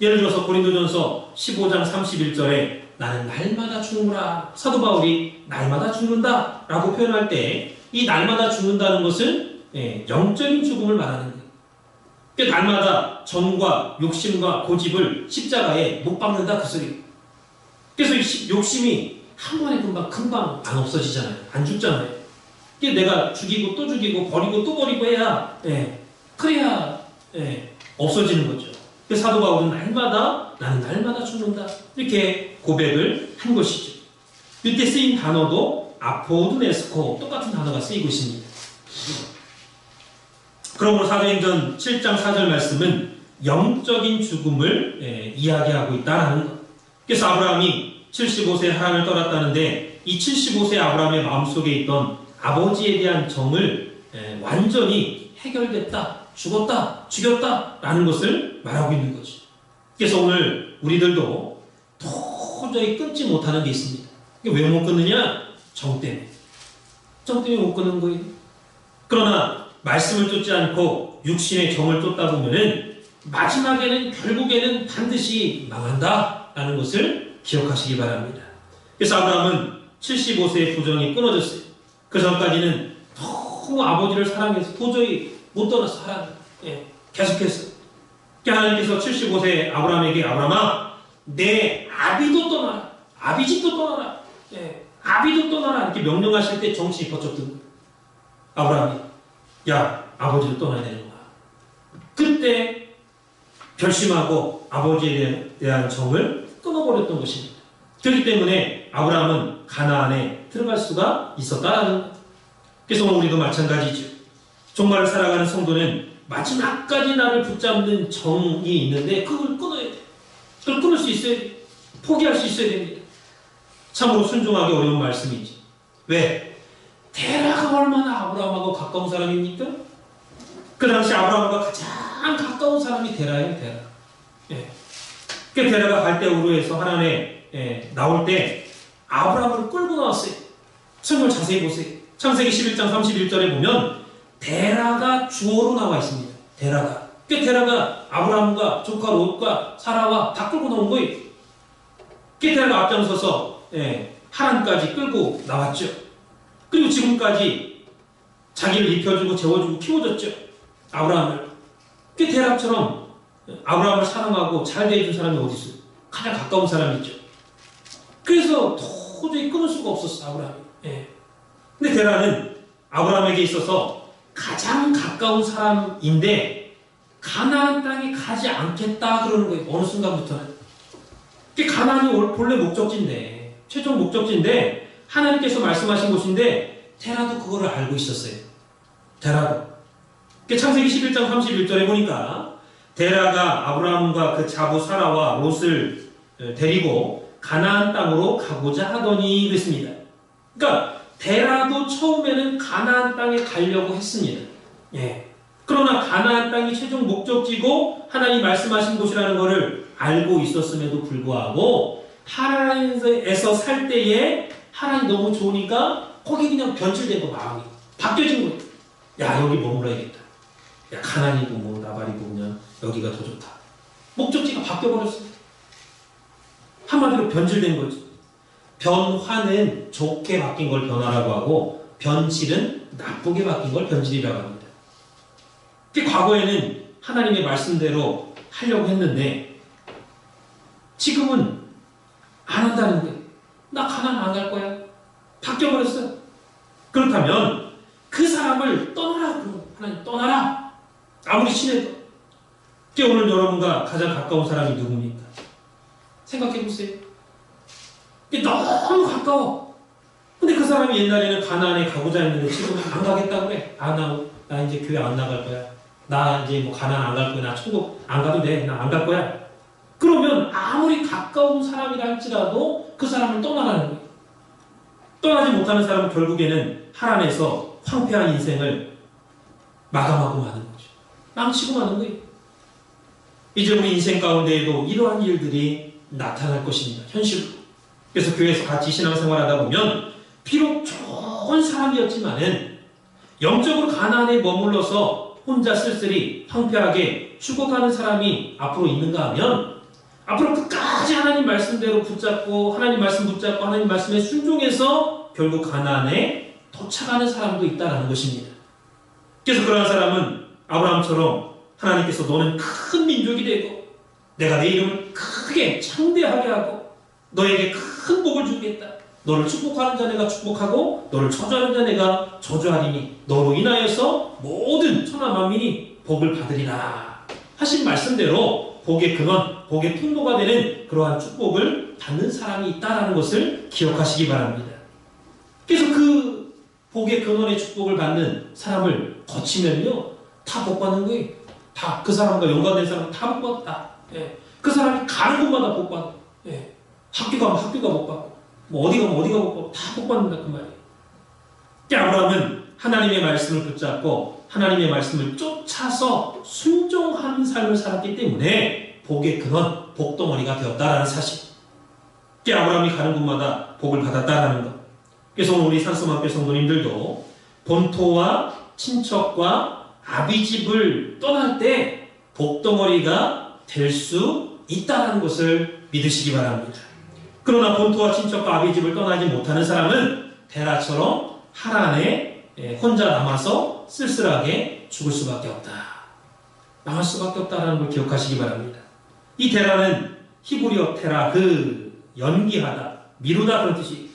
예를 들어서 고린도전서 15장 31절에 나는 날마다 죽는구나. 사도 바울이 날마다 죽는다 라고 표현할 때 이 날마다 죽는다는 것은 영적인 죽음을 말하는 거예요. 그러니까 날마다 정과 욕심과 고집을 십자가에 못 박는다 그 소리예요. 그래서 이 욕심이 한 번에 금방 안 없어지잖아요. 안 죽잖아요. 이게 내가 죽이고 또 죽이고 버리고 또 버리고 해야 그래야 없어지는 거죠. 그래서 사도 바울은 나는 날마다 죽는다 이렇게 고백을 한 것이죠. 이때 쓰인 단어도 아포드네스코 똑같은 단어가 쓰이고 있습니다. 그러므로 사도행전 7장 4절 말씀은 영적인 죽음을 이야기하고 있다라는 것. 그래서 아브라함이 75세에 하나님을 떠났다는데 이 75세 아브라함의 마음속에 있던 아버지에 대한 정을 완전히 해결됐다, 죽였다 라는 것을 말하고 있는 거죠. 그래서 오늘 우리들도 도저히 끊지 못하는 게 있습니다. 왜 못 끊느냐? 정 때문에 못 끊는 거예요. 그러나 말씀을 쫓지 않고 육신의 정을 쫓다 보면은 마지막에는 결국에는 반드시 망한다라는 것을 기억하시기 바랍니다. 그래서 아브라함은 75세의 부정이 끊어졌어요. 그 전까지는 너무 아버지를 사랑해서 도저히 못 떠났어. 계속했어. 하나님께서 75세 아브라함에게 아브라함아 내 아비도 떠나라. 아비 집도 떠나라. 아비도 떠나라. 이렇게 명령하실 때 정신이 번쩍 든 거예요. 아브라함이 야 아버지를 떠나야 되는구나. 그때 결심하고 아버지에 대한 정을 끊어버렸던 것입니다. 그렇기 때문에 아브라함은 가나안에 들어갈 수가 있었다라는 것. 그래서 오늘 우리도 마찬가지죠. 종말을 살아가는 성도는 마지막까지 나를 붙잡는 정이 있는데 그걸 끊어야 돼. 그걸 끊을 수 있어야 돼. 포기할 수 있어야 됩니다. 참으로 순종하기 어려운 말씀이지. 왜? 데라가 얼마나 아브라함하고 가까운 사람입니까? 그 당시 아브라함과 가장 가까운 사람이 데라예요. 그 데라가 갈대우로 해서 하나님에 나올 때 아브라함을 끌고 나왔어요. 정말 자세히 보세요. 창세기 11장 31절에 보면 데라가 주어로 나와 있습니다. 데라가. 데라가 아브라함과 조카 롯과 사라와 다 끌고 나온 거예요. 데라가 앞장서서 하란까지 끌고 나왔죠. 그리고 지금까지 자기를 입혀주고 재워주고 키워줬죠. 아브라함을. 데라처럼 아브라함을 사랑하고 잘 대해준 사람이 어디 있어요? 가장 가까운 사람이죠. 그래서 도저히 끊을 수가 없었어, 아브라함이. 근데 데라는 아브라함에게 있어서 가장 가까운 사람인데 가나안 땅에 가지 않겠다 그러는 거예요. 어느 순간부터는. 가나안이 본래 목적지인데, 최종 목적지인데 하나님께서 말씀하신 곳인데 데라도 그거를 알고 있었어요. 데라도. 창세기 11장 31절에 보니까 데라가 아브라함과 그 자부 사라와 롯을 데리고 가나안 땅으로 가고자 하더니 그랬습니다. 그러니까 데라도 처음에는 가나안 땅에 가려고 했습니다. 그러나 가나안 땅이 최종 목적지고 하나님 말씀하신 곳이라는 것을 알고 있었음에도 불구하고 하나님에서 살 때에 하나님 너무 좋으니까 거기 그냥 변질된 거 마음이 바뀌어진 거예요. 야 여기 머물러야겠다. 야 가나안이고 뭐 나발이고 그냥 여기가 더 좋다. 목적지가 바뀌어버렸습니다. 한마디로 변질된 거죠. 변화는 좋게 바뀐 걸 변화라고 하고 변질은 나쁘게 바뀐 걸 변질이라고 합니다. 과거에는 하나님의 말씀대로 하려고 했는데 지금은 안 한다는 거예요. 나 가나안 안 갈 거야. 바뀌어버렸어요. 그렇다면 그 사람을 떠나라. 하나님 떠나라. 아무리 친해도. 오늘 여러분과 가장 가까운 사람이 누굽니까? 생각해보세요. 너무 가까워. 근데 그 사람이 옛날에는 가나안에 가고자 했는데 지금 안 가겠다고 그래. 나 이제 교회 안 나갈 거야. 나 이제 뭐 가나안 안 갈 거야. 나 천국 안 가도 돼. 나 안 갈 거야. 그러면 아무리 가까운 사람이라 할지라도 그 사람을 떠나라는 거예요. 떠나지 못하는 사람은 결국에는 하란에서 황폐한 인생을 마감하고 마는 거죠. 망치고 마는 거예요. 이제 우리 인생 가운데에도 이러한 일들이 나타날 것입니다. 현실로. 그래서 교회에서 같이 신앙생활하다 보면 비록 좋은 사람이었지만은 영적으로 가나안에 머물러서 혼자 쓸쓸히 황폐하게 죽어가는 사람이 앞으로 있는가 하면 앞으로 끝까지 하나님 말씀대로 붙잡고 하나님 말씀 붙잡고 하나님 말씀에 순종해서 결국 가나안에 도착하는 사람도 있다는 것입니다. 그래서 그러한 사람은 아브라함처럼 하나님께서 너는 큰 민족이 되고 내가 내 이름을 크게 창대하게 하고 너에게 큰 복을 주겠다. 너를 축복하는 자 내가 축복하고 너를 저주하는 자 내가 저주하리니 너로 인하여서 모든 천하 만민이 복을 받으리라 하신 말씀대로 복의 근원, 복의 통로가 되는 그러한 축복을 받는 사람이 있다는 것을 기억하시기 바랍니다. 그래서 그 복의 근원의 축복을 받는 사람을 거치면요 다 복받는 거예요. 다 그 사람과 연관된 사람은 다 복받다. 예. 그 사람이 가는 곳마다 복받고, 예. 학교 가면 학교가 복받고, 뭐 어디 가면 어디가 복받고 다 복받는다 그 말이에요. 아브라함은 하나님의 말씀을 붙잡고 하나님의 말씀을 쫓아서 순종하는 삶을 살았기 때문에 복의 근원, 복덩어리가 되었다라는 사실. 아브라함이 가는 곳마다 복을 받았다라는 것. 그래서 오늘 우리 산소마교회 성도님들도 본토와 친척과 아비집을 떠날 때 복덩어리가 될 수 있다는 것을 믿으시기 바랍니다. 그러나 본토와 친척과 아비집을 떠나지 못하는 사람은 데라처럼 하란에 혼자 남아서 쓸쓸하게 죽을 수밖에 없다. 망할 수밖에 없다는 걸 기억하시기 바랍니다. 이 데라는 히브리어 테라, 그 연기하다, 미루다 그런 뜻이.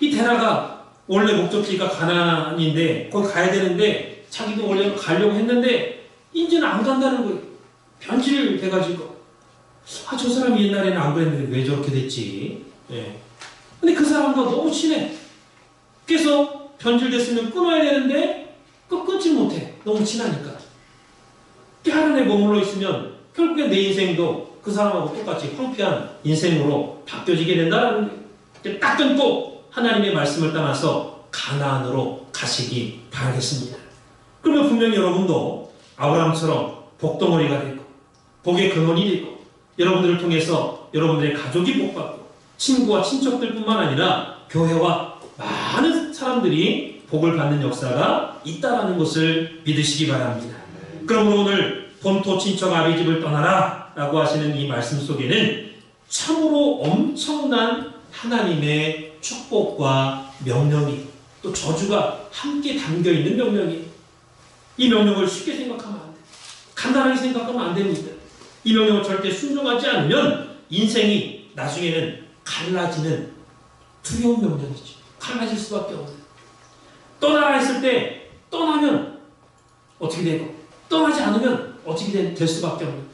이 데라가 원래 목적지가 가나안인데 거기 가야 되는데 자기도 원래 가려고 했는데 이제는 안 간다는 거예요. 변질 돼가지고 저 사람이 옛날에는 안 그랬는데 왜 저렇게 됐지? 예. 근데 그 사람과 너무 친해. 그래서 변질됐으면 끊어야 되는데 끊지 못해. 너무 친하니까. 하란에 머물러 있으면 결국엔 내 인생도 그 사람하고 똑같이 황폐한 인생으로 바뀌어지게 된다는 거예요. 딱 끊고 하나님의 말씀을 따라서 가나안으로 가시기 바라겠습니다. 그러면 분명히 여러분도 아브라함처럼 복덩어리가 되고 복의 근원이 되고 여러분들을 통해서 여러분들의 가족이 복받고 친구와 친척들뿐만 아니라 교회와 많은 사람들이 복을 받는 역사가 있다는 것을 믿으시기 바랍니다. 그러므로 오늘 본토 친척 아비집을 떠나라 라고 하시는 이 말씀 속에는 참으로 엄청난 하나님의 축복과 명령이 또 저주가 함께 담겨있는 명령이 이 명령을 쉽게 생각하면 안 돼요. 간단하게 생각하면 안 됩니다. 이 명령을 절대 순종하지 않으면 인생이 나중에는 갈라지는 두려운 명령이죠. 갈라질 수밖에 없는. 떠나라 했을 때 떠나면 어떻게 되고 떠나지 않으면 어떻게 될 수밖에 없는.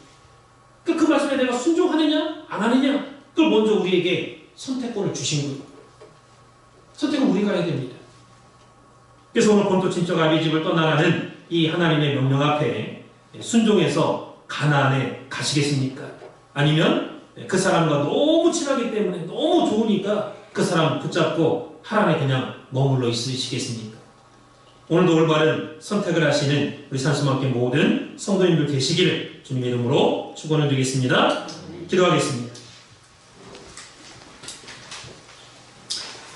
그 말씀에 내가 순종하느냐 안 하느냐 그걸 먼저 우리에게 선택권을 주신 거예요. 선택은 우리가 해야 됩니다. 그래서 오늘 본토 친척 아비집을 떠나라는 이 하나님의 명령 앞에 순종해서 가나안에 가시겠습니까? 아니면 그 사람과 너무 친하기 때문에 너무 좋으니까 그 사람 붙잡고 하란에 그냥 머물러 있으시겠습니까? 오늘도 올바른 선택을 하시는 우리 산수만교 모든 성도님들 되시기를 주님의 이름으로 축원을 드리겠습니다. 기도하겠습니다.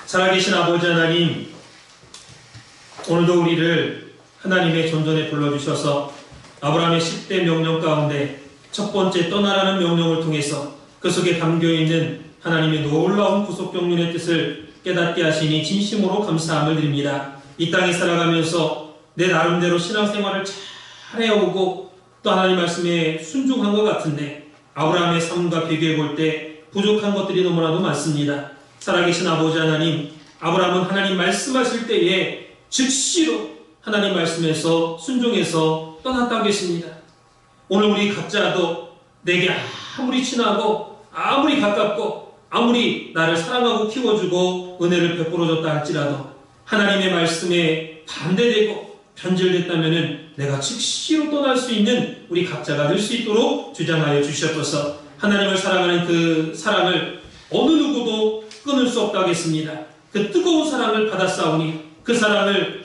살아계신 아버지 하나님, 오늘도 우리를 하나님의 존전에 불러주셔서 아브라함의 10대 명령 가운데 첫 번째 떠나라는 명령을 통해서 그 속에 담겨있는 하나님의 놀라운 구속경륜의 뜻을 깨닫게 하시니 진심으로 감사함을 드립니다. 이 땅에 살아가면서 내 나름대로 신앙생활을 잘 해오고 또 하나님 말씀에 순종한 것 같은데 아브라함의 삶과 비교해 볼 때 부족한 것들이 너무나도 많습니다. 살아계신 아버지 하나님, 아브라함은 하나님 말씀하실 때에 즉시로 하나님 말씀에서 순종해서 떠났다고 했습니다. 오늘 우리 각자도 내게 아무리 친하고 아무리 가깝고 아무리 나를 사랑하고 키워주고 은혜를 베풀어줬다 할지라도 하나님의 말씀에 반대되고 변질됐다면 내가 즉시로 떠날 수 있는 우리 각자가 될 수 있도록 주장하여 주시옵소서. 하나님을 사랑하는 그 사랑을 어느 누구도 끊을 수 없다고 했습니다. 그 뜨거운 사랑을 받았사오니 그 사랑을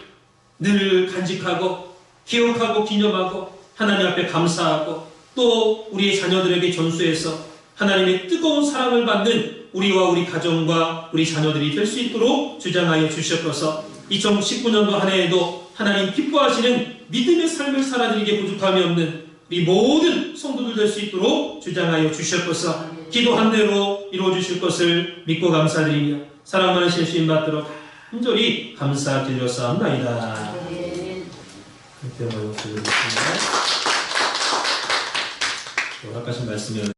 늘 간직하고 기억하고 기념하고 하나님 앞에 감사하고 또 우리의 자녀들에게 전수해서 하나님의 뜨거운 사랑을 받는 우리와 우리 가정과 우리 자녀들이 될 수 있도록 주장하여 주시옵소서. 2019년도 한 해에도 하나님 기뻐하시는 믿음의 삶을 살아드리게 부족함이 없는 우리 모든 성도들 될 수 있도록 주장하여 주셨고서 기도한 대로 이루어 주실 것을 믿고 감사드리며 사랑 많으신 주님 받들어 간절히 감사드렸사옵나이다. 그때 말씀 드리겠습니다. 허락하신 말씀을